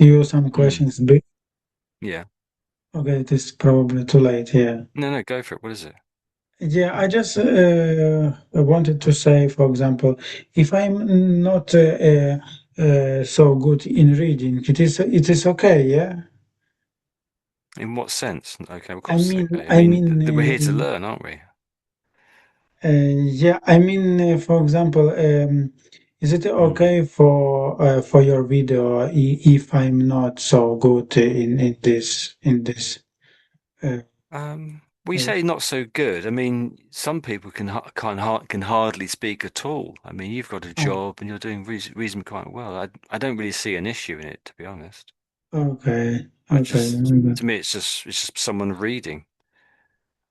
you some Mm. questions? Yeah. Okay, it is probably too late. Yeah. No, no, go for it. What is it? Yeah, I just wanted to say, for example, if I'm not so good in reading, it is okay, yeah. In what sense? Okay, of I course it's mean, okay. I I mean, mean, we're here to learn, aren't we? yeah, I mean, for example, is it Mm. okay for your video if I'm not so good in this? Uh, We uh, say not so good. I mean, some people can hardly speak at all. I mean, you've got a oh, job and you're doing reasonably quite well. I don't really see an issue in it, to be honest. okay, I okay. just, to me, it's just someone reading.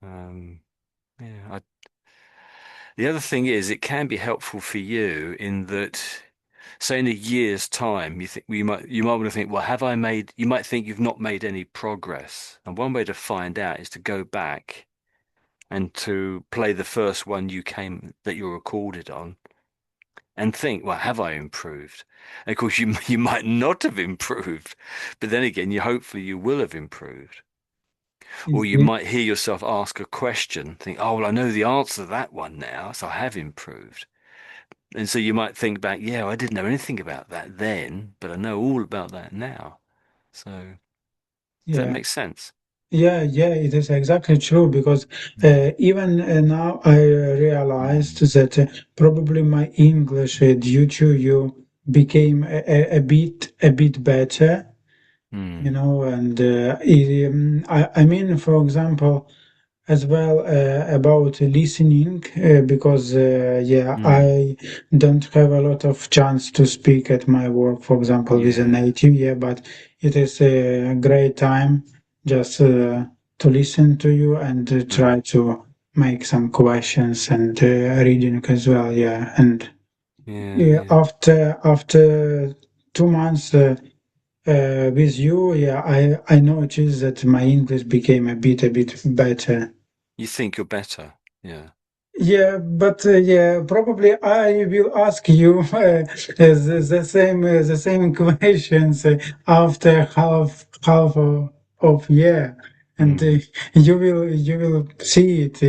Um, yeah. The other thing is, it can be helpful for you in that, say, in a year's time, you might want to think, well, have I made? You might think you've not made any progress, and one way to find out is to go back and to play the first one that you recorded on and think, well, have I improved? And of course, you might not have improved, but then again, hopefully you will have improved. Or you Yeah, might hear yourself ask a question, think, oh, well, I know the answer to that one now, so I have improved. And so you might think back, yeah, I didn't know anything about that then, but I know all about that now. So does that yeah. make sense? Yeah, yeah, it is exactly true because Mm. even now I realized Mm. that probably my English due to you became a bit better, Mm. and I mean, for example, as well about listening because yeah, Mm. I don't have a lot of chance to speak at my work, for example, with a Yeah. native, yeah, but it is a great time just to listen to you and Mm. try to make some questions and reading as well, yeah, and Yeah. yeah, Yeah. after 2 months with you, yeah, I noticed that my English became a bit better. You think you're better. Yeah. Yeah, but yeah, probably I will ask you the same questions after half of year, and Mm. you will see it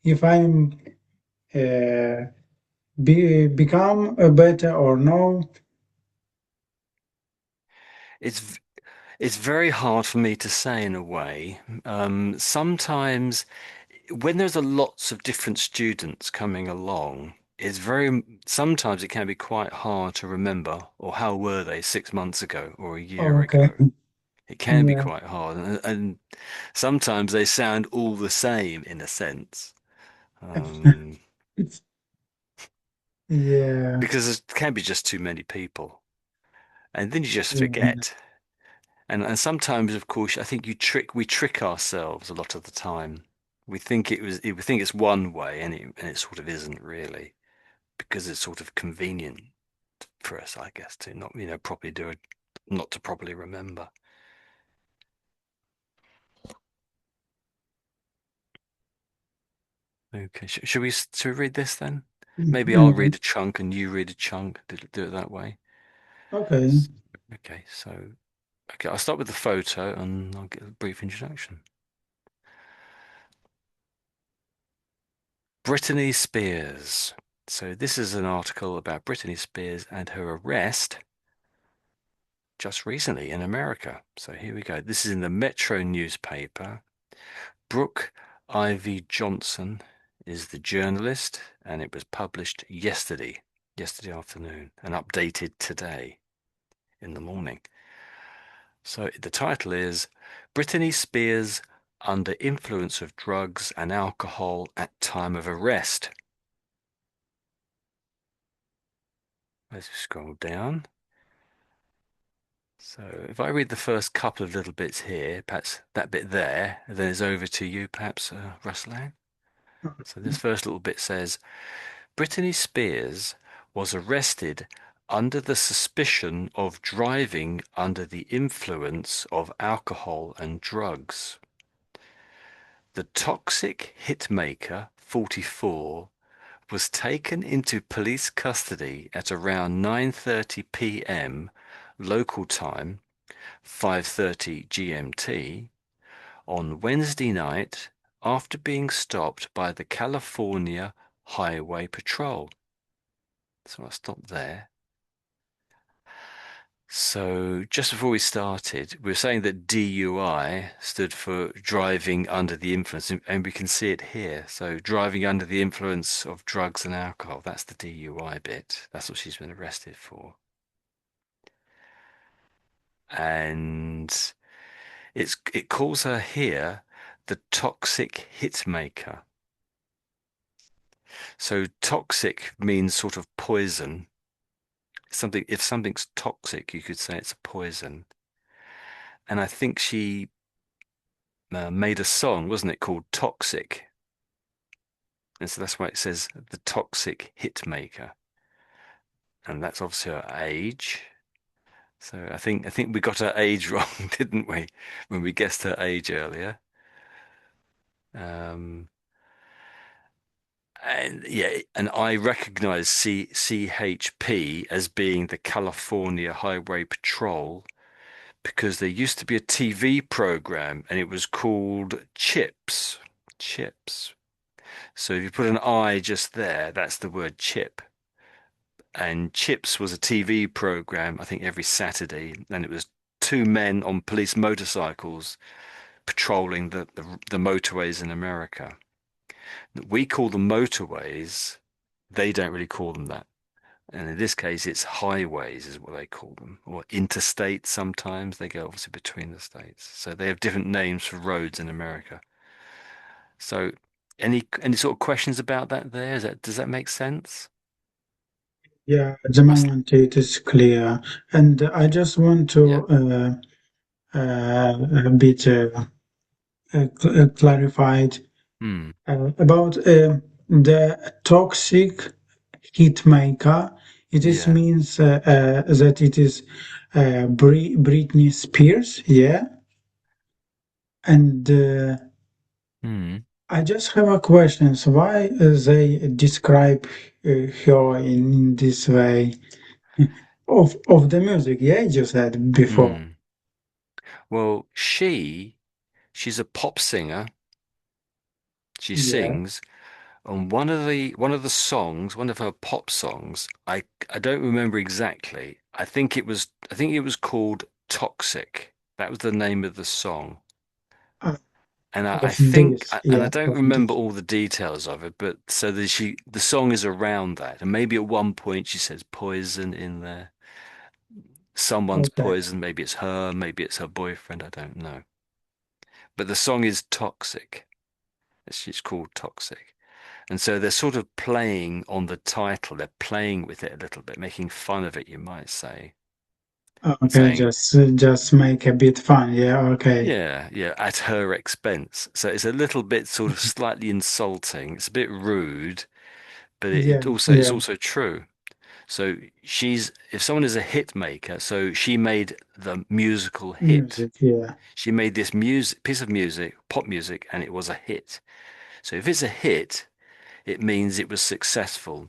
if I'm become better or no. It's it's very hard for me to say in a way. Sometimes when there's a lots of different students coming along, sometimes it can be quite hard to remember, or how were they 6 months ago or a year Okay, ago. It can be yeah, quite hard, and sometimes they sound all the same in a sense, yeah, because there can be just too many people, and then you just yeah, forget. And sometimes, of course, I think we trick ourselves a lot of the time. We think it's one way, and it sort of isn't really, because it's sort of convenient for us, I guess, to not, properly do it, not to properly remember. Okay, should we read this then? Maybe I'll yeah. read a chunk and you read a chunk. Do it that way. Okay. S- Okay, so okay, I'll start with the photo and I'll get a brief introduction. Britney Spears. So this is an article about Britney Spears and her arrest just recently in America. So here we go. This is in the Metro newspaper. Brooke Ivy Johnson is the journalist, and it was published yesterday afternoon, and updated today in the morning. So the title is Britney Spears under influence of drugs and alcohol at time of arrest. Let's scroll down. So if I read the first couple of little bits here, perhaps that bit there, and then it's over to you, perhaps, Ruslan. So this first little bit says, Britney Spears was arrested under the suspicion of driving under the influence of alcohol and drugs. The toxic hitmaker, 44, was taken into police custody at around 9:30 p.m. local time 5:30 GMT on Wednesday night after being stopped by the California Highway Patrol. So I stopped there. So just before we started, we were saying that DUI stood for driving under the influence, and we can see it here. So driving under the influence of drugs and alcohol, that's the DUI bit. That's what she's been arrested for. And it calls her here the toxic hitmaker. So toxic means sort of poison. Something, if something's toxic, you could say it's a poison. And I think she made a song, wasn't it, called Toxic? And so that's why it says the toxic hitmaker. And that's obviously her age. So I think we got her age wrong, didn't we? When we guessed her age earlier. Um, and yeah, and I recognize CHP as being the California Highway Patrol because there used to be a TV program and it was called Chips. Chips. So if you put an I just there, that's the word chip. And Chips was a TV program, I think every Saturday, and it was two men on police motorcycles patrolling the motorways in America. We call them motorways, they don't really call them that. And in this case, it's highways is what they call them, or interstate sometimes. They go obviously between the states. So they have different names for roads in America. So any sort of questions about that there? Does that make sense? Yeah, at the Must, moment it is clear. And I just want yeah. to a bit clarified Hmm. about the toxic heat maker. It is Yeah. means that it is Britney Spears, yeah. And Hmm. I just have a question. So why they describe her in this way of the music? Yeah, you said before. Hmm. Well, she's a pop singer. She Yeah. sings, and one of the songs, one of her pop songs, I don't remember exactly. I think it was called Toxic. That was the name of the song. Uh, And I of think, this, and I yeah, don't of remember this. all the details of it, but so the song is around that, and maybe at one point she says poison in there. Someone's Okay. poison, maybe it's her, maybe it's her boyfriend, I don't know. But the song is Toxic. It's called Toxic. And so they're sort of playing on the title, they're playing with it a little bit, making fun of it, you might say, Okay, saying, just make a bit fun. Yeah, okay. yeah, yeah, at her expense. So it's a little bit sort of slightly insulting. It's a bit rude, but Yeah, it's yeah. also true. So if someone is a hit maker, so she made the musical hit. Music, yeah. She made this piece of music, pop music, and it was a hit. So if it's a hit, it means it was successful.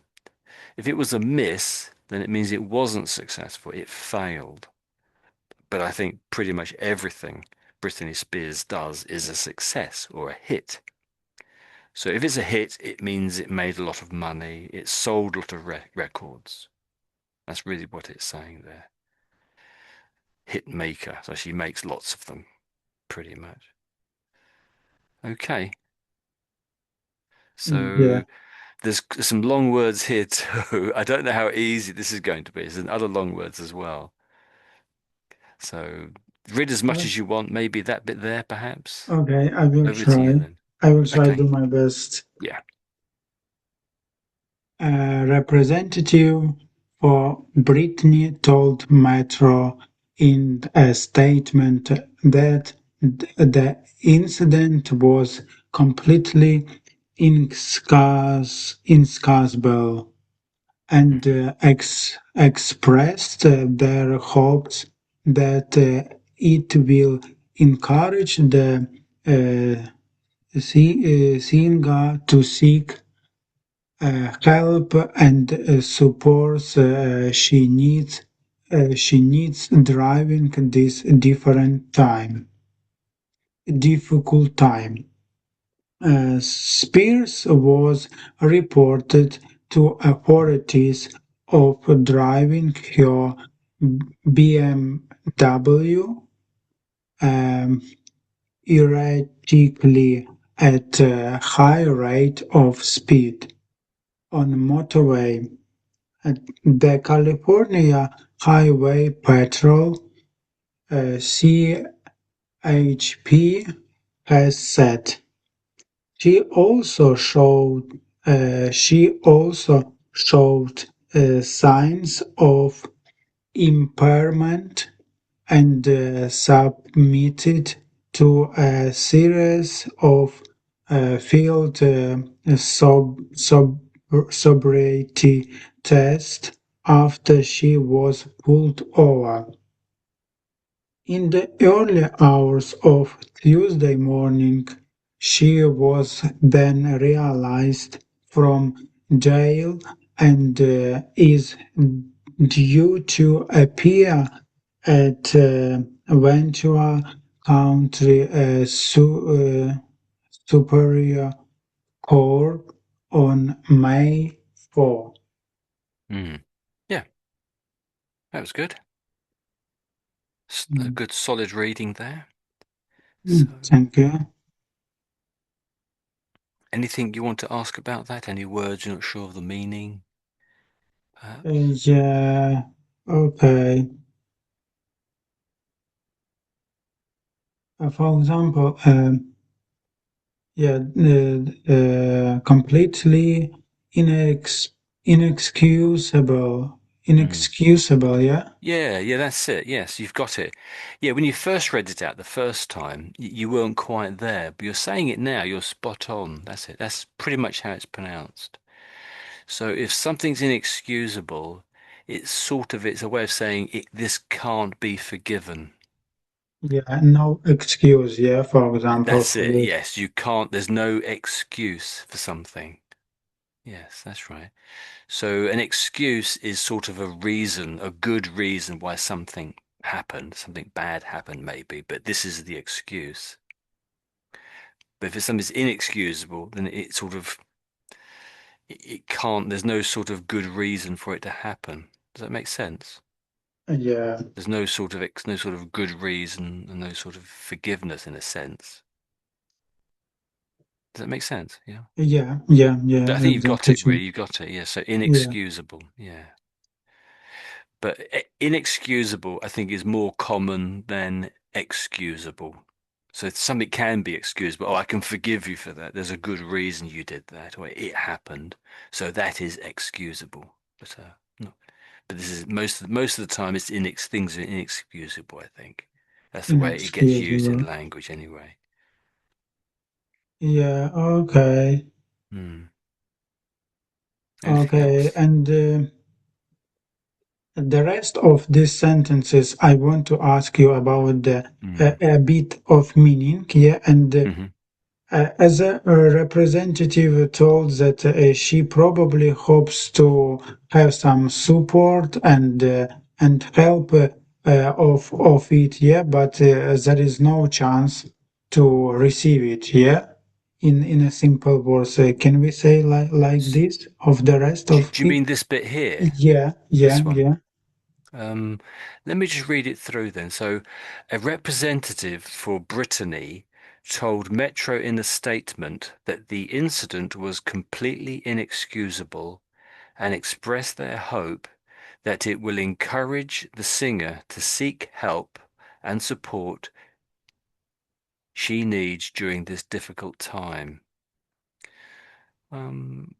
If it was a miss, then it means it wasn't successful. It failed. But I think pretty much everything Britney Spears does is a success or a hit. So if it's a hit, it means it made a lot of money. It sold a lot of records. That's really what it's saying there. Hit maker. So she makes lots of them, pretty much. Okay. Yeah. So there's some long words here too. I don't know how easy this is going to be. There's other long words as well. So read as much Oh, as you want. Maybe that bit there, perhaps. okay, I will Over to you try. then. I will try Okay. do my best. Yeah. A representative for Britney told Metro in a statement that the incident was completely inexcusable and Hmm. expressed their hopes that it will encourage the singer to seek help and support she needs she needs driving this difficult time. Spears was reported to authorities of driving her BMW um, erratically at a high rate of speed on motorway. The California Highway Patrol CHP has said she also showed signs of impairment and submitted to a series of field sobriety tests after she was pulled over. In the early hours of Tuesday morning, she was then released from jail and is due to appear at Ventura County Superior Court on May 4. Mm. Yeah, that was good. A Mm, good solid reading there. So, Thank you. anything you want to ask about that? Any words you're not sure of the meaning, perhaps? Yeah, okay. For example, yeah, completely inex inexcusable, Mm. inexcusable. Yeah, Yeah, yeah, that's it. Yes, you've got it. Yeah, when you first read it out the first time, you weren't quite there, but you're saying it now, you're spot on. That's it. That's pretty much how it's pronounced. So if something's inexcusable, it's a way of saying this can't be forgiven. yeah, no excuse. Yeah, for example, That's it. for Yes, you can't, there's no excuse for something. Yes, that's right. So an excuse is sort of a reason, a good reason why something happened, something bad happened maybe, but this is the excuse. But if it's something's inexcusable, then it can't, there's no sort of good reason for it to happen. Does that make sense? yeah, There's no sort of good reason and no sort of forgiveness in a sense. Does that make sense? Yeah. I yeah, think you've got it, exactly. really. You've got it. Yeah. So Yeah, inexcusable. Yeah. But inexcusable, I think, is more common than excusable. So something can be excusable. Oh, I can forgive you for that. There's a good reason you did that, or it happened. So that is excusable. But no. But this is most of the time things are inexcusable, I think. That's the way it gets used in inexcusable. language anyway. Yeah, okay, Hmm. Anything okay, else? and. The rest of these sentences, I want to ask you about Hmm. a bit of meaning, yeah, and Hmm. as a representative told that she probably hopes to have some support and help of it, yeah, but there is no chance to receive it, yeah. In a simple words, can we say like this of the rest of Do you it? mean this bit here? Yeah, yeah, This one? yeah. Um, Let me just read it through then. So, a representative for Brittany told Metro in a statement that the incident was completely inexcusable and expressed their hope that it will encourage the singer to seek help and support she needs during this difficult time. Um,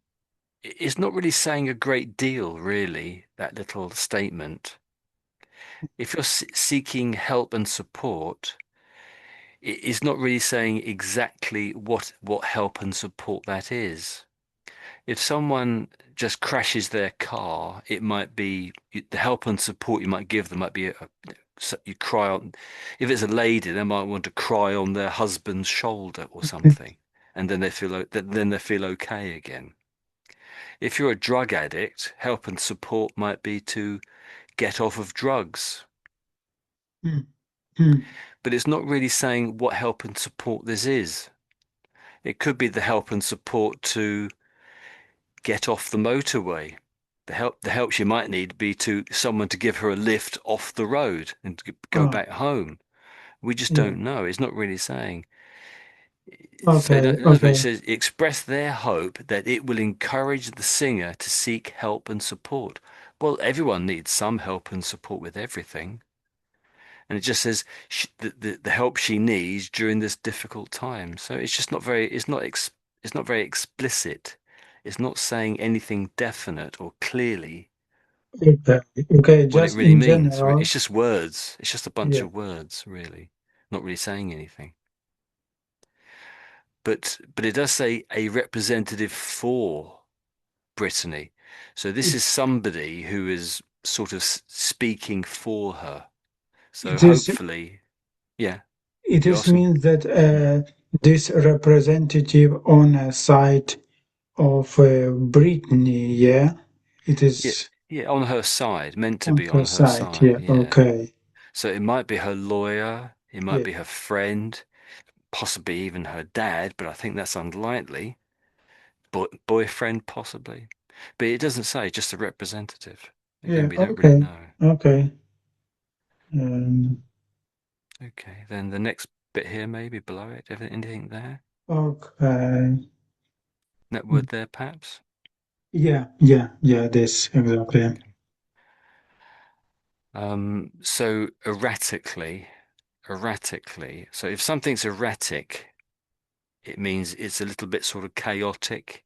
it's not really saying a great deal, really, that little statement. If you're seeking help and support, it's not really saying exactly what help and support that is. If someone just crashes their car, it might be the help and support you might give them might be you cry on. If it's a lady, they might want to cry on their husband's shoulder or something, and then they feel okay again. If you're a drug addict, help and support might be to get off of drugs. mm, mm. But it's not really saying what help and support this is. It could be the help and support to get off the motorway. The help she might need be to someone to give her a lift off the road and to go Oh, back home. We just yeah. don't know. It's not really saying. So Okay, in other words, it okay, says express their hope that it will encourage the singer to seek help and support. Well, everyone needs some help and support with everything. And it just says the help she needs during this difficult time. So it's just not very, it's not very explicit. It's not saying anything definite or clearly okay, okay. what it Just really in means. general, It's just words. It's just a bunch yeah. of words, really, not really saying anything. But it does say a representative for Brittany. So this It, is somebody who is sort of speaking for her. So it is. hopefully, yeah, It you is asking? means that Hmm. this representative on a side of Britney, yeah, it Yeah, is yeah, on her side, meant to on be her on her side, side, yeah. yeah. Okay, So it might be her lawyer, it might yeah, be her friend, possibly even her dad, but I think that's unlikely. Boyfriend, possibly. But it doesn't say, just a representative. Again, yeah. we don't really Okay, know. okay, Okay, then the next bit here, maybe below it, anything there? okay. That word there, perhaps? Yeah, yeah, yeah. This exactly. Okay. So erratically. So if something's erratic, it means it's a little bit sort of chaotic.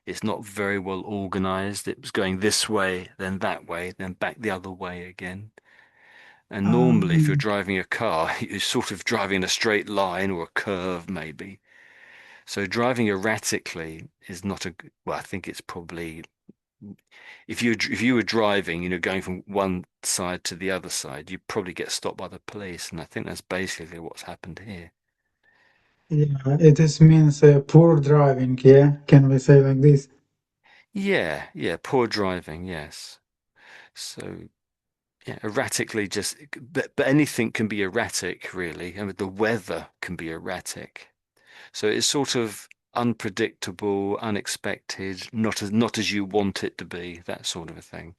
It's not very well organized. It was going this way, then that way, then back the other way again. And normally, if you're Um, driving a car, you're sort of driving in a straight line or a curve, maybe. So driving erratically is not a, well, I think it's probably, if you were driving, going from one side to the other side, you'd probably get stopped by the police. And I think that's basically what's happened here. yeah, it is means poor driving. Yeah, can we say like this? Yeah, yeah, poor driving, yes. So yeah, erratically just, but anything can be erratic, really. I mean, the weather can be erratic. So it's sort of unpredictable, unexpected, not as you want it to be, that sort of a thing.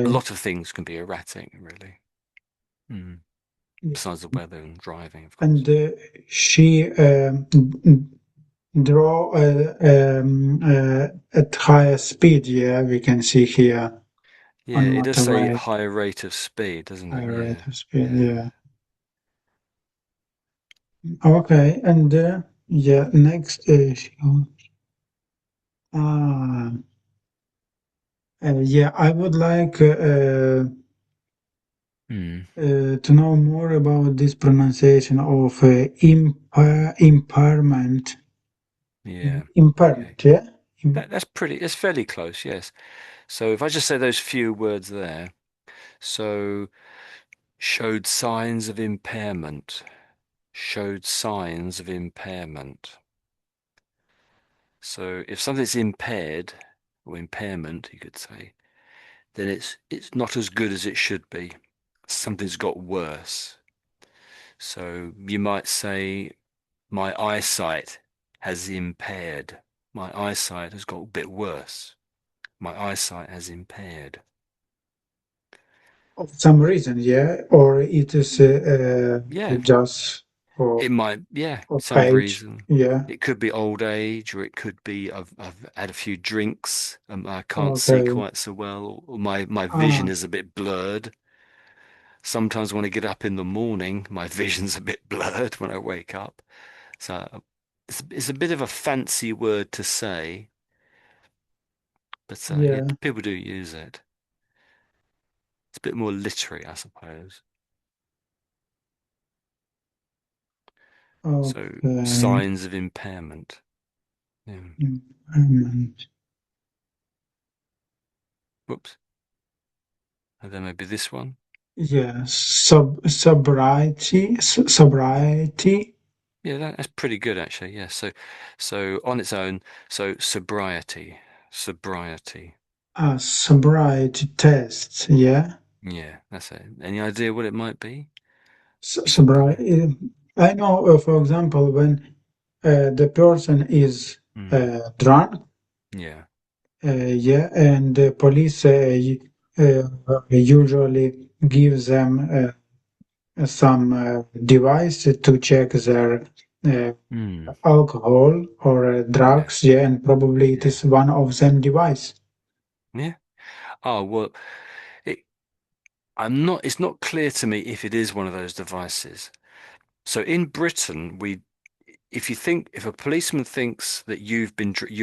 A Okay. lot of things can be erratic, really. Mm. Yeah. Besides the weather and driving, of course. And she draw at higher speed. Yeah, we can see here Yeah, on it does say motorway, higher rate of speed, doesn't it? higher Yeah, rate of speed. yeah. Yeah. Okay, and yeah, next ah, yeah, I would like Mm. to know more about this pronunciation of impairment. Yeah. Okay. Impairment, yeah. That's fairly close, yes. So if I just say those few words there, so showed signs of impairment, showed signs of impairment. So if something's impaired or impairment, you could say, then it's not as good as it should be. Something's got worse. So you might say, my eyesight has impaired. My eyesight has got a bit worse. My eyesight has impaired. Of some reason, yeah, or it is Yeah, just it might, yeah, of some age, reason. yeah. It could be old age, or it could be I've had a few drinks. I can't see Okay. quite so well, or my vision Ah, is a bit blurred. Sometimes when I get up in the morning, my vision's a bit blurred when I wake up. So it's a bit of a fancy word to say, but yeah, yeah. people do use it. It's a bit more literary, I suppose. So Okay. signs of impairment. Yeah. Impairment. Whoops. And then maybe this one. Yeah. Sobriety. Yeah, that's pretty good actually. Yeah. So on its own, so sobriety, sobriety. Sobriety tests, yeah. Yeah, that's it. Any idea what it might be? You should probably. Sobriety. I know, for example, when the person is Mm, drunk, yeah, yeah, and the police usually gives them some device to check their uh, mm, alcohol or yeah, drugs, yeah, and probably it yeah, is one of them device. yeah. Oh well, it, I'm not. It's not clear to me if it is one of those devices. So in Britain, if a policeman thinks that you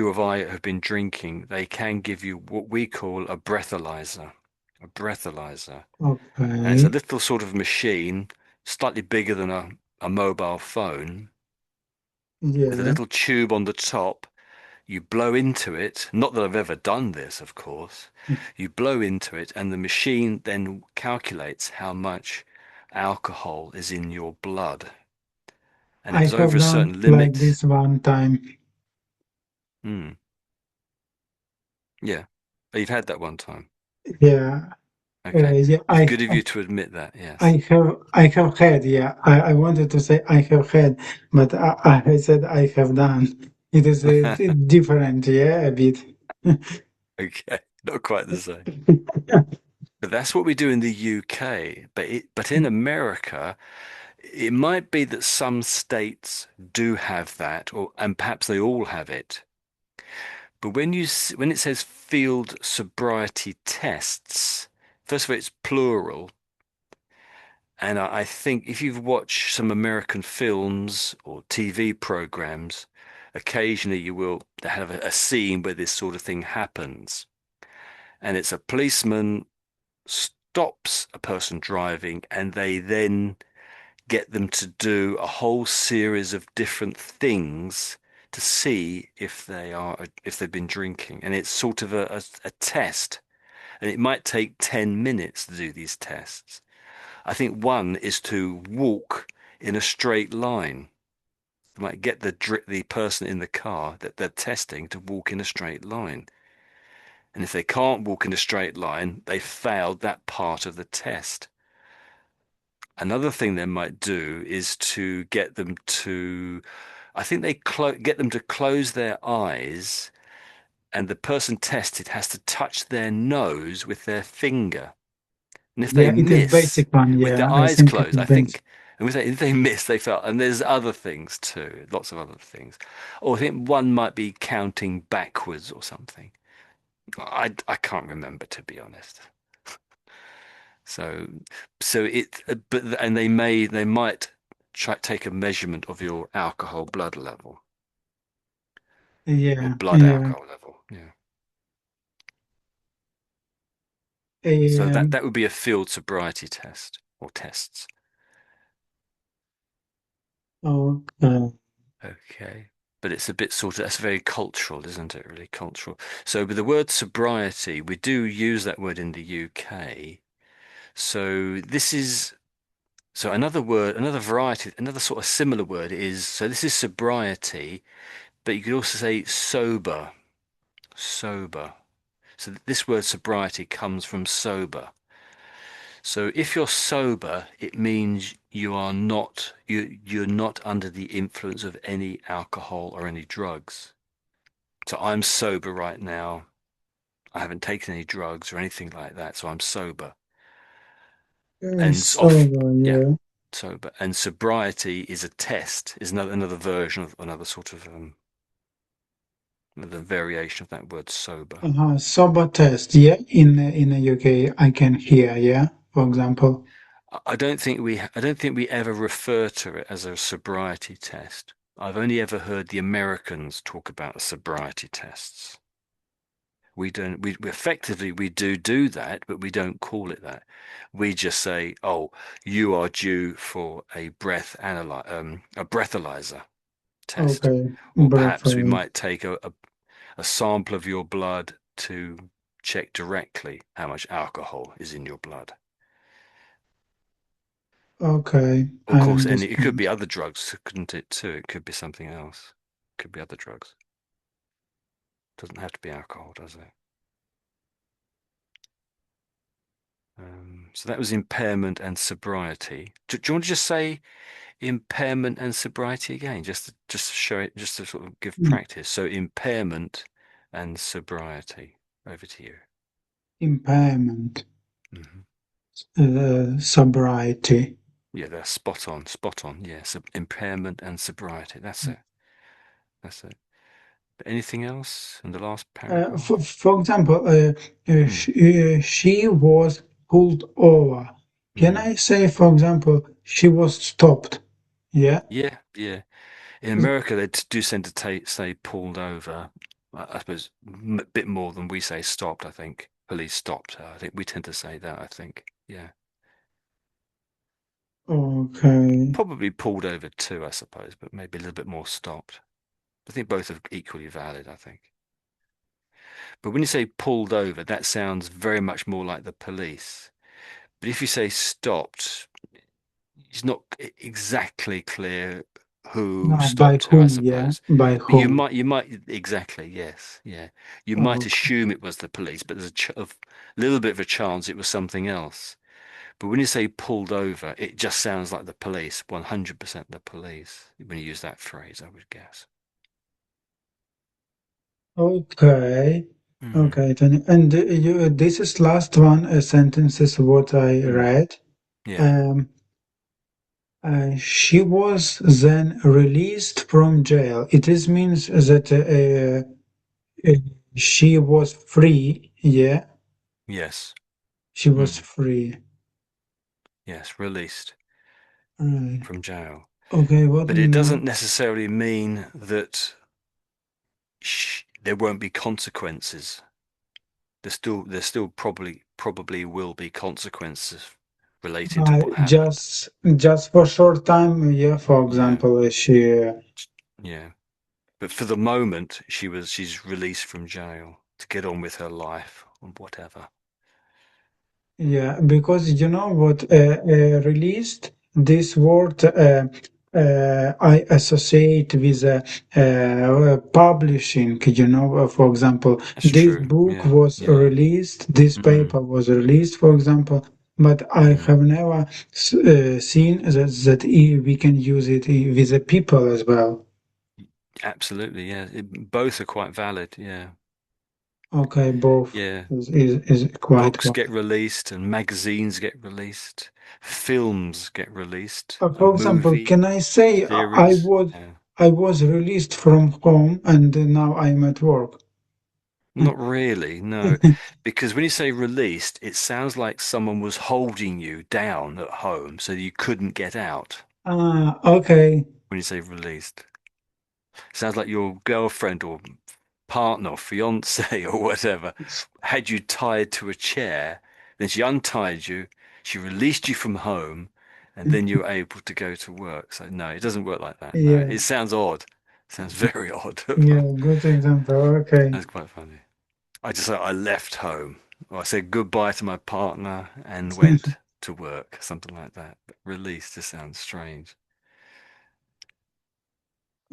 or I have been drinking, they can give you what we call a breathalyzer. A breathalyzer. And it's a Okay, little sort of machine, slightly bigger than a mobile phone, with a yeah, little tube on the top. You blow into it. Not that I've ever done this, of course. You blow into it, and the machine then calculates how much alcohol is in your blood. And if I it's over have a done certain like limit, this one time. hmm, yeah. Oh, you've had that one time. Yeah, Okay. yeah, It's good of you to admit that, yes. I have had, yeah. I wanted to say I have had, but I said I have done. It is different, yeah, a bit. Okay. Not quite the same. But that's what we do in the UK. But in America, it might be that some states do have that, or and perhaps they all have it. But when it says field sobriety tests, first of all, it's plural. And I think if you've watched some American films or TV programs, occasionally you will have a scene where this sort of thing happens. And it's a policeman stops a person driving and they then get them to do a whole series of different things to see if they've been drinking. And it's sort of a test. And it might take 10 minutes to do these tests. I think one is to walk in a straight line. You might get the person in the car that they're testing to walk in a straight line. And if they can't walk in a straight line, they failed that part of the test. Another thing they might do is to get them to, I think get them to close their eyes, and the person tested has to touch their nose with their finger. And if they Yeah, it is miss basic one, with their yeah. I eyes think it closed, is I basic. think, and if they miss, they fail. And there's other things too, lots of other things. Or I think one might be counting backwards or something. I can't remember, to be honest. So but and they might take a measurement of your alcohol blood level, your Yeah, blood yeah. alcohol level. Yeah. So Um, that would be a field sobriety test or tests. okay. Okay. But it's a bit sort of, that's very cultural, isn't it? Really cultural. So with the word sobriety, we do use that word in the UK. So another word, another variety, another sort of similar word is, so this is sobriety, but you could also say sober, sober. So this word sobriety comes from sober. So if you're sober, it means you're not under the influence of any alcohol or any drugs. So I'm sober right now. I haven't taken any drugs or anything like that, so I'm sober. And it's off, So, yeah, yeah. sober. And sobriety is a test, is another version of another sort of another variation of that word sober. Sober test, yeah. In the UK, I can hear, yeah. For example. I don't think we ever refer to it as a sobriety test. I've only ever heard the Americans talk about sobriety tests. We don't, we effectively, we do that, but we don't call it that. We just say, oh, you are due for a breathalyzer test. Okay, Or perhaps we Bradford. might take a sample of your blood to check directly how much alcohol is in your blood. Okay, Of I course, it could understand. be other drugs, couldn't it too? It could be something else. Could be other drugs. Doesn't have to be alcohol, does it? So that was impairment and sobriety. Do you want to just say impairment and sobriety again, just to show it, just to sort of give Mm. practice? So impairment and sobriety. Over to you. Impairment, Hmm. sobriety. Yeah, that's spot on, spot on. Yeah, so impairment and sobriety. That's it. That's it. But anything else in the last paragraph? For example, Mm. she was pulled over. Can Mm. I say, for example, she was stopped? Yeah. Yeah, yeah. In America, they do tend to say pulled over. I suppose a bit more than we say stopped, I think. Police stopped her. I think we tend to say that, I think. Yeah. Okay. Probably pulled over too, I suppose, but maybe a little bit more stopped. I think both are equally valid, I think. But when you say pulled over, that sounds very much more like the police. But if you say stopped, it's not exactly clear who Now, by stopped her, I whom? Yeah. suppose. By But you whom? might, you might exactly, yes, yeah. You might Okay. assume it was the police, but there's a little bit of a chance it was something else. But when you say pulled over, it just sounds like the police, 100% the police, when you use that phrase, I would guess. Okay. Hmm. Okay, Tony. And this is last one sentence is what I Hmm. read. Yeah. Um, she was then released from jail. It is means that uh, she was free. Yeah, Yes. she was Hmm. free. Yes. Released Right. from jail. Okay, what But it doesn't now? necessarily mean that there won't be consequences. There still probably will be consequences relating to what happened. Just for short time. Yeah, for Yeah, example, she. yeah. But for the moment, she's released from jail to get on with her life or whatever. Yeah, because you know what, released this word I associate with publishing. You know, for example, That's this true. book Yeah, was yeah. released, this Mm, paper was released, for example, but I mm. have never seen we can use it with the people as well. Absolutely. Yeah. Both are quite valid. Yeah, Okay, both yeah. is quite Books well. get released and magazines get released, films get released, a For example, movie can I say series. Yeah. I was released from home and now I'm at work? Not really, no. Because when you say released, it sounds like someone was holding you down at home so you couldn't get out Ah, okay. when you say released. Sounds like your girlfriend or partner or fiance or whatever had you tied to a chair, then she untied you, she released you from home, and then you were able to go to work. So no, it doesn't work like that. No, Yeah, it sounds odd. Sounds very odd, yeah, but good example. Okay. that's quite funny. I left home, or I said goodbye to my partner and went to work, something like that. But release just sounds strange.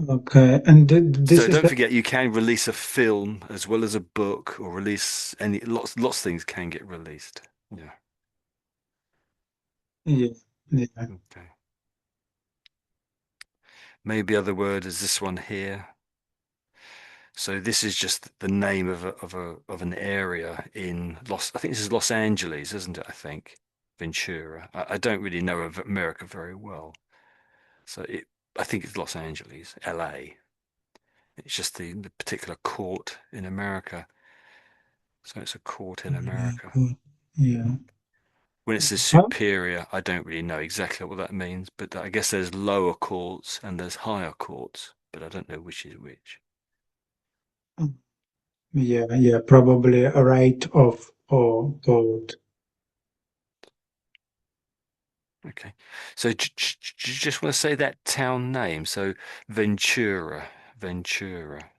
Okay, and this So is don't the forget, you can release a film as well as a book, or release any lots of things can get released. Yeah. yeah, yeah. Okay. Maybe other word is this one here. So this is just the name of an area in Los. I think this is Los Angeles, isn't it? I think Ventura. I don't really know of America very well, so I think it's Los Angeles, LA. It's just the particular court in America. So it's a court in Yeah, America. good. Yeah. When it says Huh? superior, I don't really know exactly what that means, but I guess there's lower courts and there's higher courts, but I don't know which is which. Yeah, yeah, probably a right of or vote. Okay. So do you just want to say that town name? So Ventura, Ventura.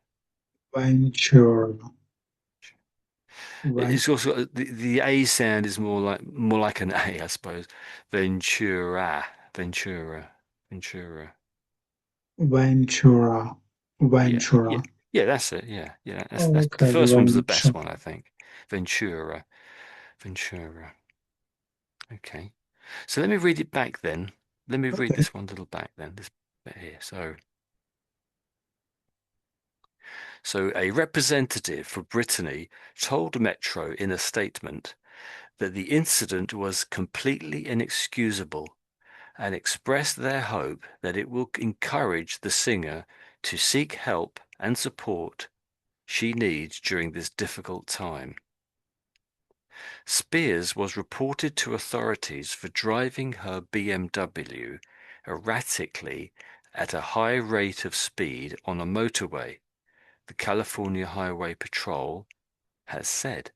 Venture, It's Ven- also the A sound is more like an A, I suppose. Ventura, Ventura, Ventura. Ventura, Yeah, yeah, Ventura. yeah. That's it. Yeah, yeah. That's the Okay, first one was the best Venture. one, I think. Ventura, Ventura. Okay. So let me read it back then. Let me read Okay. this one little back then, this bit here. So a representative for Brittany told Metro in a statement that the incident was completely inexcusable and expressed their hope that it will encourage the singer to seek help and support she needs during this difficult time. Spears was reported to authorities for driving her BMW erratically at a high rate of speed on a motorway, the California Highway Patrol has said.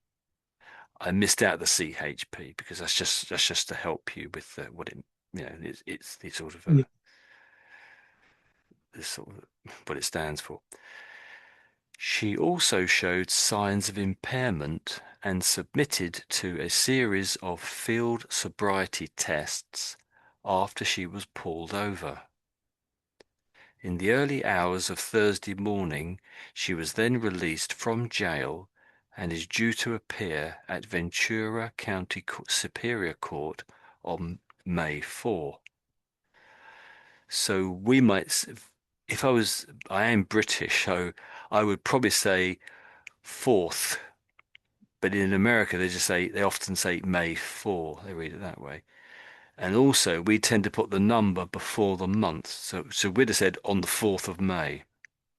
I missed out the CHP because that's just to help you with what it it's sort of Yeah. this sort of what it stands for. She also showed signs of impairment and submitted to a series of field sobriety tests after she was pulled over. In the early hours of Thursday morning, she was then released from jail and is due to appear at Ventura County Superior Court on May 4. So we might, if I am British, so I would probably say 4th. But in America, they often say May 4. They read it that way. And also, we tend to put the number before the month. So we'd have said on the 4th of May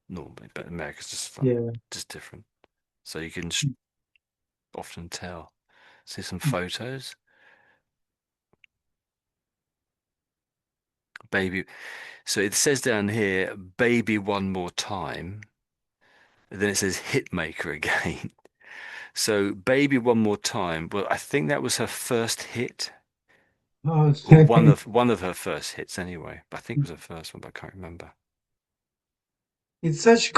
normally, but America's just fun, Yeah. just different. So you can often tell. See some photos. Baby. So it says down here, baby one more time. And then it says hitmaker again. So baby one more time. Well, I think that was her first hit. Or one Okay. of one of her first hits anyway. I think it was her first one, but I can't remember. It's such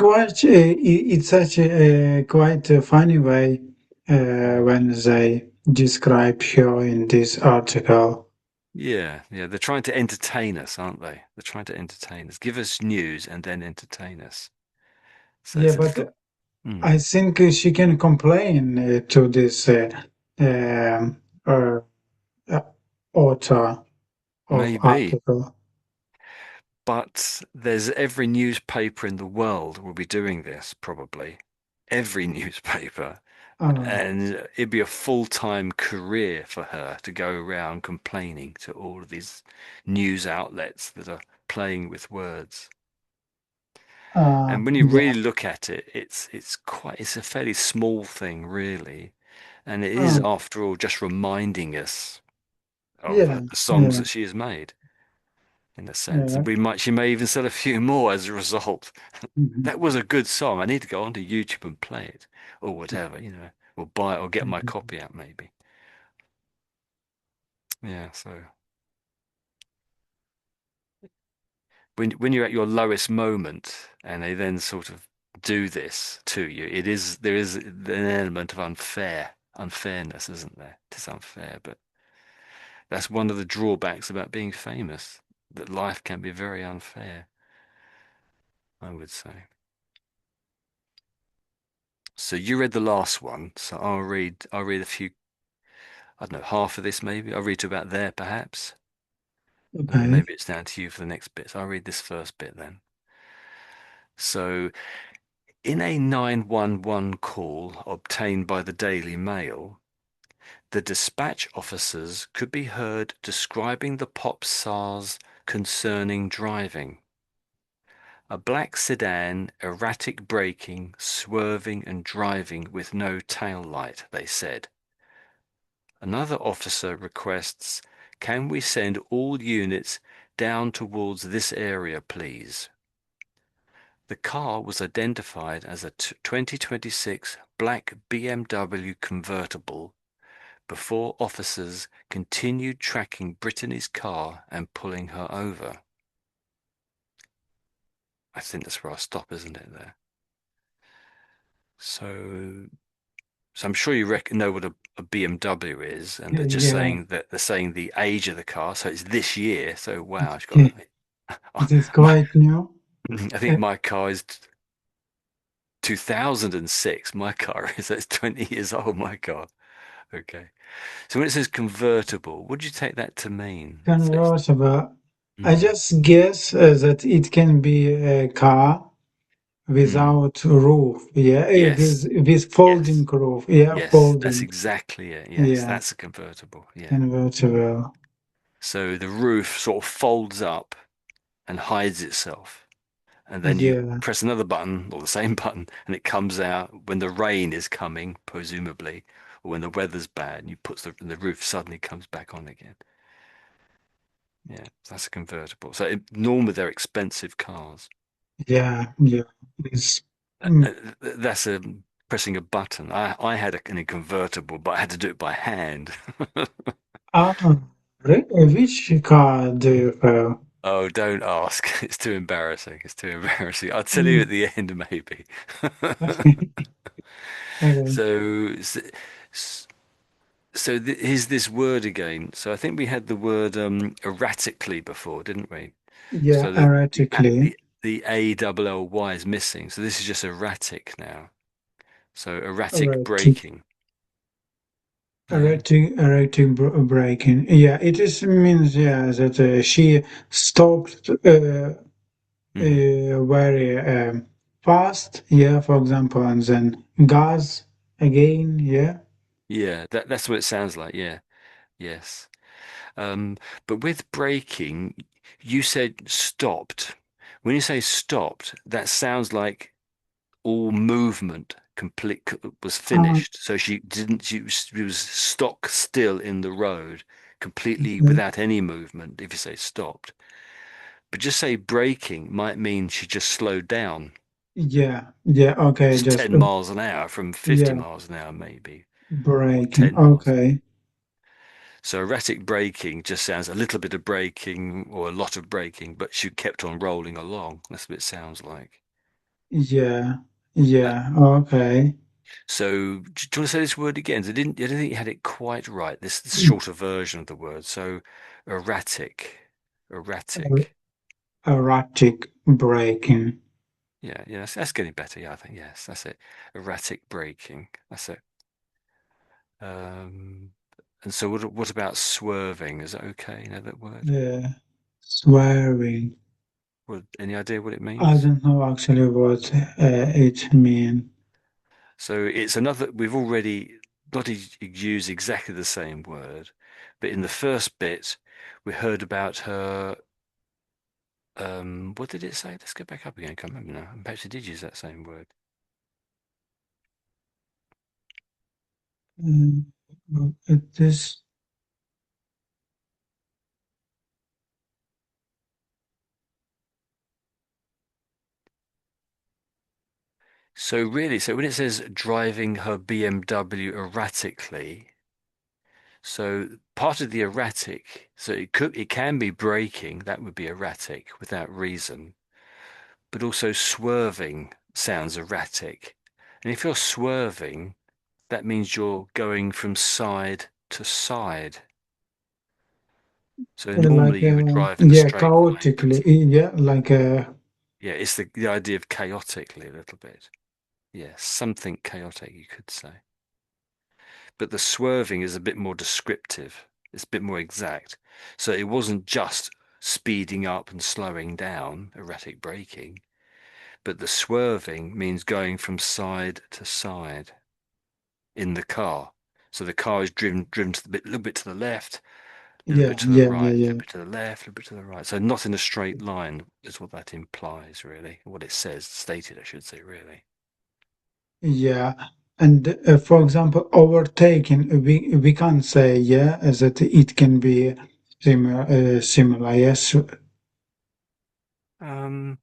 a quite a funny way Mm. when they describe her in this article. Yeah, yeah, they're trying to entertain us, aren't they? They're trying to entertain us, give us news and then entertain us. So Yeah, it's a little, but mm, I think she can complain to this um, uh, uh, author of maybe, article. but there's every newspaper in the world will be doing this, probably. Every newspaper. Uh, And it'd be a full-time career for her to go around complaining to all of these news outlets that are playing with words. And when you yeah. really look at it, it's a fairly small thing, really. And it is, Uh, after all, just reminding us of yeah. the songs Yeah. that she has made, in a sense. Yeah. And she may even sell a few more as a result. Mhm. That was a good song. I need to go onto YouTube and play it, or whatever, or buy it or get my Mhm. copy out, maybe. Yeah, so when you're at your lowest moment and they then sort of do this to you, there is an element of unfairness, isn't there? It is unfair, but that's one of the drawbacks about being famous, that life can be very unfair, I would say. So you read the last one, so I'll read a few, I don't know, half of this maybe. I'll read to about there perhaps. And then Okay. maybe it's down to you for the next bit. So I'll read this first bit then. So in a 911 call obtained by the Daily Mail, the dispatch officers could be heard describing the pop star's concerning driving. A black sedan, erratic braking, swerving and driving with no tail light, they said. Another officer requests, can we send all units down towards this area, please? The car was identified as a 2026 black BMW convertible before officers continued tracking Brittany's car and pulling her over. I think that's where I'll stop, isn't it, there? So, so I'm sure you know what a BMW is, and they're just Yeah. saying that they're saying the age of the car. So it's this year. So wow, it's got Okay. a, It is my, quite new. I think my car is 2006. My car is, that's 20 years old, my car. Okay. So when it says convertible, what do you take that to mean? So it's, Convertible. I mm, just guess that it can be a car mm, without roof. Yeah, yes, with yes, folding roof. Yeah, yes. That's folding. exactly it. Yes, Yeah, that's a convertible. Yeah. convertible. So the roof sort of folds up and hides itself. And then you Yeah, press another button or the same button and it comes out when the rain is coming, presumably, or when the weather's bad, and you put the roof suddenly comes back on again. Yeah, that's a convertible. So normally they're expensive cars. yeah, yeah. It's, mm, That's a pressing a button. I had a convertible, but I had to do it by hand. ah, which car do you have? Oh, don't ask. It's too embarrassing. It's too embarrassing. I'll tell you Mm, at the end, maybe. okay. So, so here's this word again. So I think we had the word erratically before, didn't we? Yeah, So erratically. the A double L Y is missing. So this is just erratic now. So erratic Erratic. braking. Yeah. Erratic braking. Yeah, it is means yeah that she stopped Hmm. very fast. Yeah, for example, and then gas again. Yeah. Yeah, that's what it sounds like. Yeah. Yes. Um, but with braking, you said stopped. When you say stopped, that sounds like all movement complete was Uh, finished. So she was stock still in the road, completely yeah, without any movement, if you say stopped. But just say braking might mean she just slowed down. yeah, yeah. Okay, Just just 10 miles an hour from 50 yeah, miles an hour, maybe, or braking. 10 miles. Okay. So erratic braking just sounds a little bit of braking or a lot of braking, but she kept on rolling along. That's what it sounds like. Yeah, Uh, yeah. Okay. so do you want to say this word again? I didn't think you had it quite right. This shorter version of the word. So erratic, Er- erratic. Erratic braking. Yeah, that's getting better. Yeah, I think yes, that's it. Erratic braking. That's it. Um, and so what about swerving? Is that okay? You know that word? Swearing. Any idea what it I means? don't know actually what it mean. So it's another, we've already not used exactly the same word, but in the first bit, we heard about her, what did it say? Let's go back up again. I can't remember now. Perhaps it did use that same word. Um, it is So really, so when it says driving her BMW erratically, so part of the erratic, so it can be braking, that would be erratic without reason, but also swerving sounds erratic. And if you're swerving, that means you're going from side to side. So normally like you would drive in a yeah, straight line, but chaotically. Yeah, like yeah, it's the idea of chaotically a little bit. Yeah, something chaotic, you could say. But the swerving is a bit more descriptive. It's a bit more exact. So it wasn't just speeding up and slowing down, erratic braking, but the swerving means going from side to side in the car. So the car is driven to a little bit to the left, a little bit yeah, to the yeah, yeah, right, a little yeah, bit to the left, a little bit to the right. So not in a straight line is what that implies, really. What it says, stated, I should say, really. yeah. And for example, overtaking, we can say yeah that it can be similar. Yes. Um,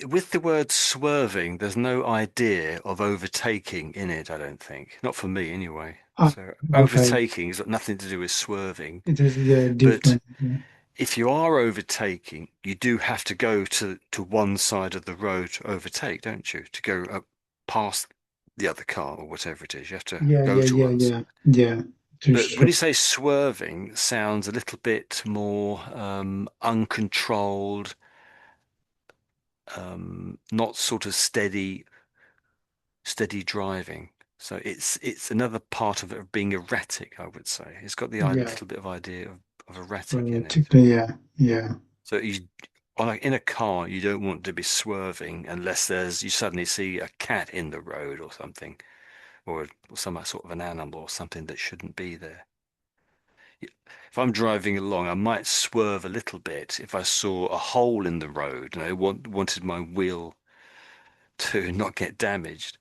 with the word swerving, there's no idea of overtaking in it, I don't think. Not for me, anyway. Ah, So okay. overtaking has got nothing to do with swerving. It is yeah But different. Yeah. if you are overtaking, you do have to go to one side of the road to overtake, don't you? To go up past the other car or whatever it is. You have to Yeah, go yeah, to yeah, one yeah, side. yeah. It is But when true. you say swerving, sounds a little bit more uncontrolled, not sort of steady driving. So it's another part of it of being erratic, I would say. It's got the Yeah, little bit of idea of erratic in it. theoretically, yeah, yeah. So in a car, you don't want to be swerving unless you suddenly see a cat in the road or something, or some sort of an animal or something that shouldn't be there. If I'm driving along, I might swerve a little bit if I saw a hole in the road and I wanted my wheel to not get damaged.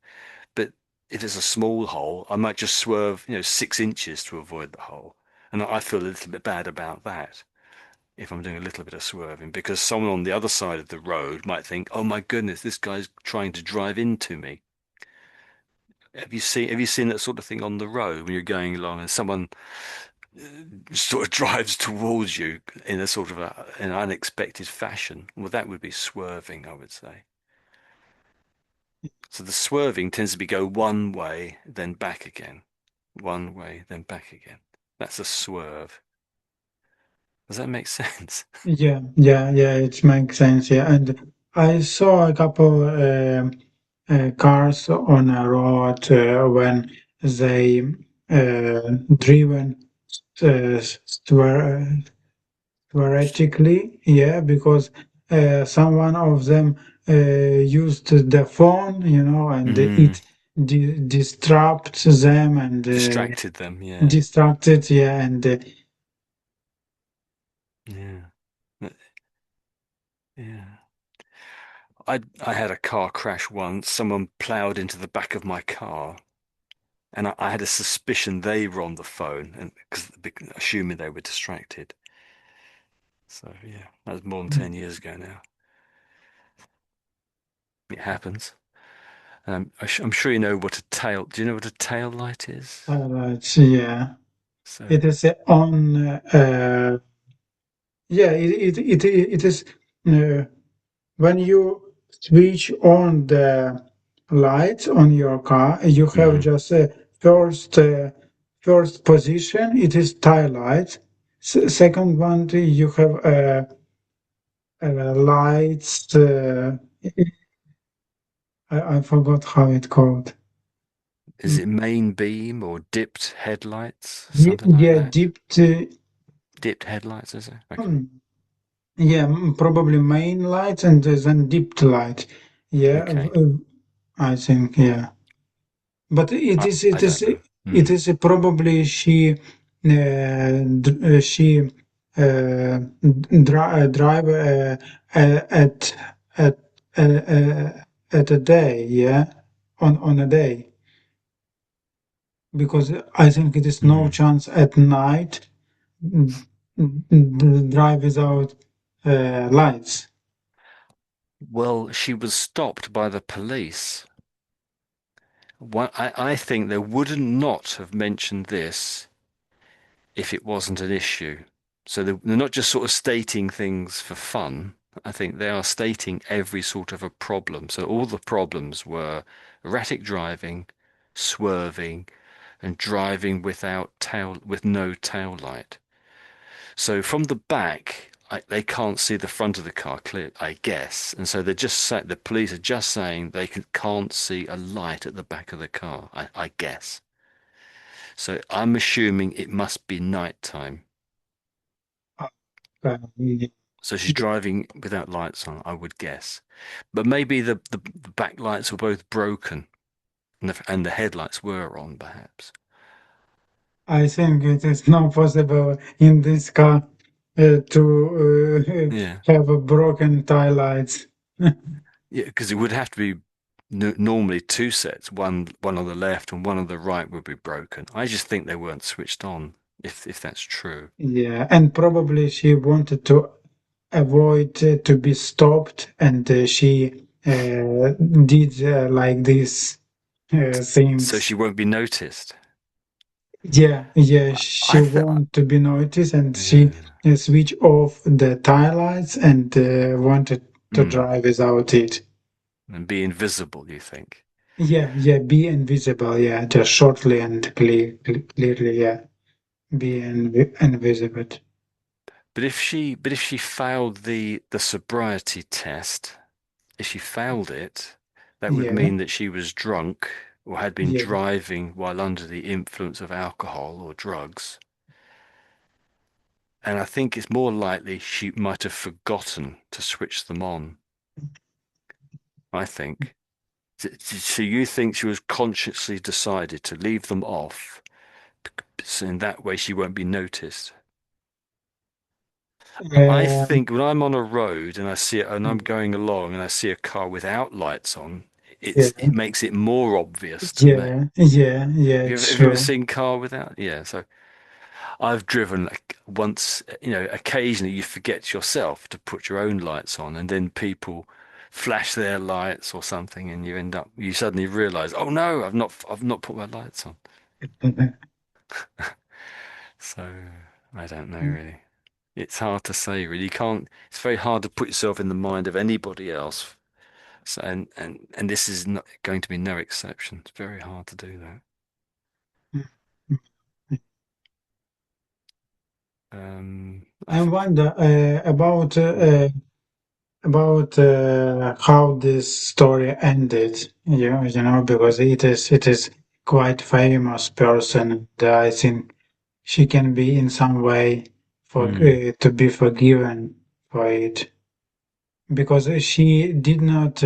But if it's a small hole, I might just swerve, 6 inches to avoid the hole. And I feel a little bit bad about that if I'm doing a little bit of swerving, because someone on the other side of the road might think, "Oh my goodness, this guy's trying to drive into me." Have you seen that sort of thing on the road when you're going along and someone sort of drives towards you in a sort of an unexpected fashion? Well, that would be swerving, I would say. So the swerving tends to be go one way, then back again. One way, then back again. That's a swerve. Does that make sense? Yeah, yeah, yeah, it makes sense. Yeah, and I saw a couple cars on a road when they driven uh, swer- theoretically, yeah, because someone of them used the phone, and Mm, it disrupts them and distracted them, yeah. distracted, yeah, and Yeah. Yeah. I had a car crash once. Someone plowed into the back of my car, and I had a suspicion they were on the phone, and assuming they were distracted. So yeah, that was more than 10 years ago now. It happens. I'm sure you know what a tail. Do you know what a tail light is? yeah. So, It is on, yeah, it is uh, when you switch on the lights on your car, you have mhm. just a first position, it is tail light. Second one, you have lights, I forgot how it called. Is it main beam or dipped headlights? Something like Yeah, that. deep, Dipped headlights, is it? Okay. hmm, yeah, probably main light and then deep light. Yeah, Okay. I think, yeah. But I, I don't know. it Hmm. is probably she drive at at uh, at a day, yeah, on a day, because I think it is no Hmm. chance at night drive without lights. Well, she was stopped by the police. I think they would not have mentioned this if it wasn't an issue. So they're not just sort of stating things for fun. I think they are stating every sort of a problem. So all the problems were erratic driving, swerving, and driving with no tail light. So from the back, they can't see the front of the car clear, I guess. And so the police are just saying can't see a light at the back of the car, I guess. So I'm assuming it must be nighttime. Yeah. So she's driving without lights on, I would guess. But maybe the back lights were both broken and the headlights were on, perhaps. I think it is not possible in this car to Yeah. have a broken tail lights. Yeah, because it would have to be normally two sets, one on the left and one on the right would be broken. I just think they weren't switched on, if that's true. Yeah, and probably she wanted to avoid to be stopped, and she did like these So things. she won't be noticed. Yeah, yeah, she I thought, want to be noticed, and she yeah, switch off the tail lights and wanted to mm, drive without it. and be invisible, you think. Yeah, yeah, be invisible. Yeah, just shortly and clearly. Yeah, be invisible. But if she failed the sobriety test, if she failed it, that would Yeah, mean that she was drunk, or had been yeah, driving while under the influence of alcohol or drugs. And I think it's more likely she might have forgotten to switch them on, I think. So you think she was consciously decided to leave them off, so in that way she won't be noticed? I um, think when I'm on a road and I see it and I'm going along and I see a car without lights on, yeah, it makes it more obvious to me. yeah, yeah, yeah, it's Have you ever true. seen car without? Yeah, so I've driven like, once, occasionally you forget yourself to put your own lights on, and then people flash their lights or something, and you suddenly realize, oh no, I've not put my lights on. So I don't know really. It's hard to say really. You can't, it's very hard to put yourself in the mind of anybody else. So, and this is not going to be no exception. It's very hard to do that. I I think, wonder about how this story ended. You know, because it is quite famous person. And I think she can be in some way for mm, to be forgiven for it because she did not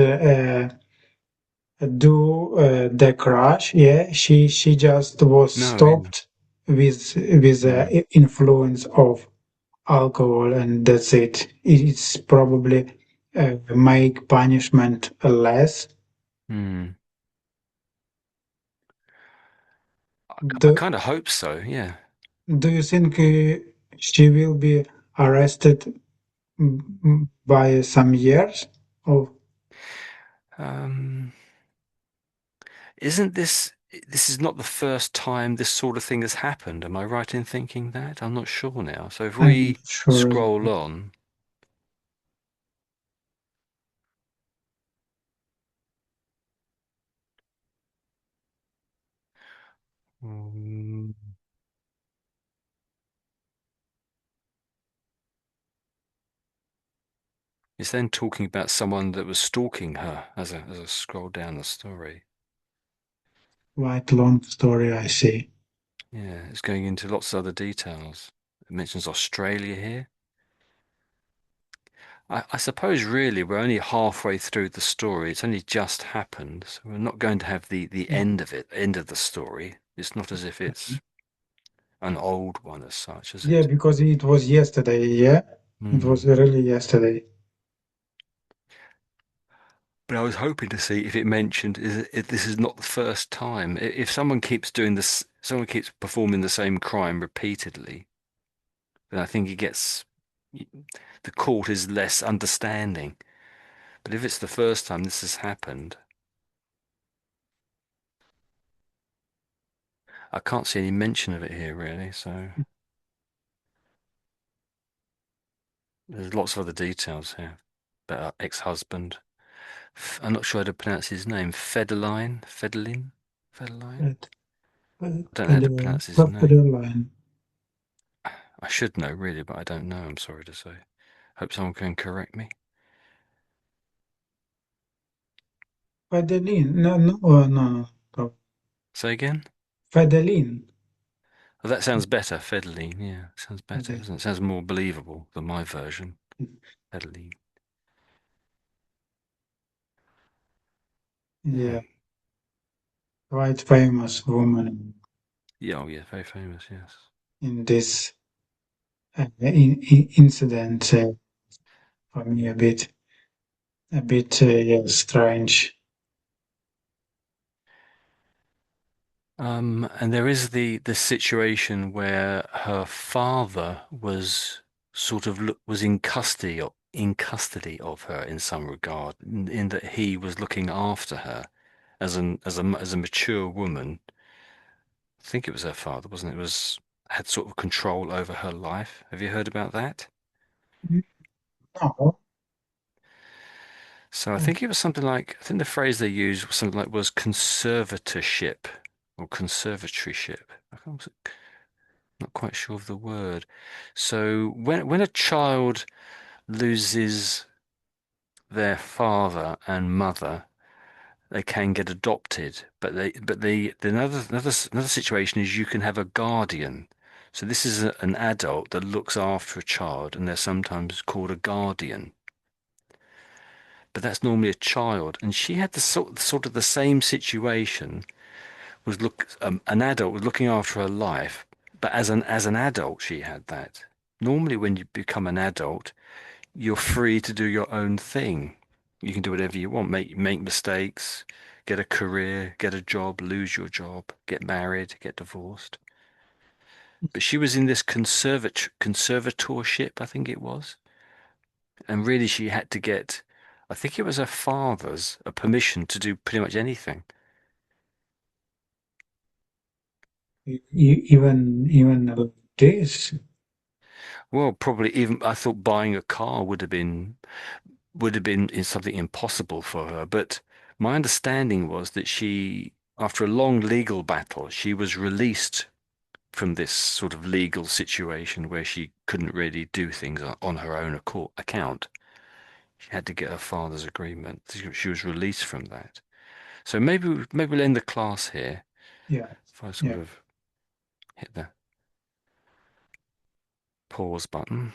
do the crash. Yeah, she just was no, yeah, stopped with mm, influence of alcohol, and that's it. It's probably make punishment less. mm. I Do, kind of hope so. Yeah. do you think she will be arrested by some years? Oh, Um, isn't this is not the first time this sort of thing has happened? Am I right in thinking that? I'm not sure now. So if I'm not we sure. scroll on, um, it's then talking about someone that was stalking her as I scroll down the story. Quite long story, I see. Yeah, it's going into lots of other details. It mentions Australia here. I suppose really we're only halfway through the story. It's only just happened, so we're not going to have the Yeah, end of it, end of the story. It's not as if it's an old one as such, is yeah, it? because it was yesterday. Yeah, it Hmm. was really yesterday. But I was hoping to see if it mentioned if this is not the first time. If someone keeps doing this, someone keeps performing the same crime repeatedly, then I think it gets the court is less understanding. But if it's the first time this has happened, I can't see any mention of it here really. So there's lots of other details here about her ex-husband. I'm not sure how to pronounce his name. Fedeline? Fedeline? Right. I don't know how to pronounce his name. Federal line. I should know really, but I don't know, I'm sorry to say. Hope someone can correct me. Fedelin. No, no, no, no, no. Say again? Fedelin. Oh, that sounds better. Fedeline, yeah. Sounds better, Fedelin. doesn't it? Sounds more believable than my version. Fedeline. Yeah. Yeah, quite famous woman Yeah, oh yeah, very famous, yes. in this incident. For me, a bit yeah, strange. And there is the situation where her father was sort of was in custody of her in some regard, in that he was looking after her as a mature woman. I think it was her father, wasn't it? Was had sort of control over her life. Have you heard about that? No, So I think it was something like, I think the phrase they used was something like was conservatorship or conservatoryship. I'm not quite sure of the word. So when a child loses their father and mother, they can get adopted, but another situation is you can have a guardian. So this is an adult that looks after a child, and they're sometimes called a guardian. But that's normally a child, and she had the sort of the same situation. An adult was looking after her life, but as an adult, she had that. Normally, when you become an adult, you're free to do your own thing. You can do whatever you want, make mistakes, get a career, get a job, lose your job, get married, get divorced. But she was in this conservatorship, I think it was, and really she had to get, I think it was her father's, a permission to do pretty much anything. Even this. Well, probably even I thought buying a car would have been something impossible for her. But my understanding was that after a long legal battle, she was released from this sort of legal situation where she couldn't really do things on her own account. She had to get her father's agreement. She was released from that. So maybe we'll end the class here Yeah, if I sort yeah. of hit the pause button.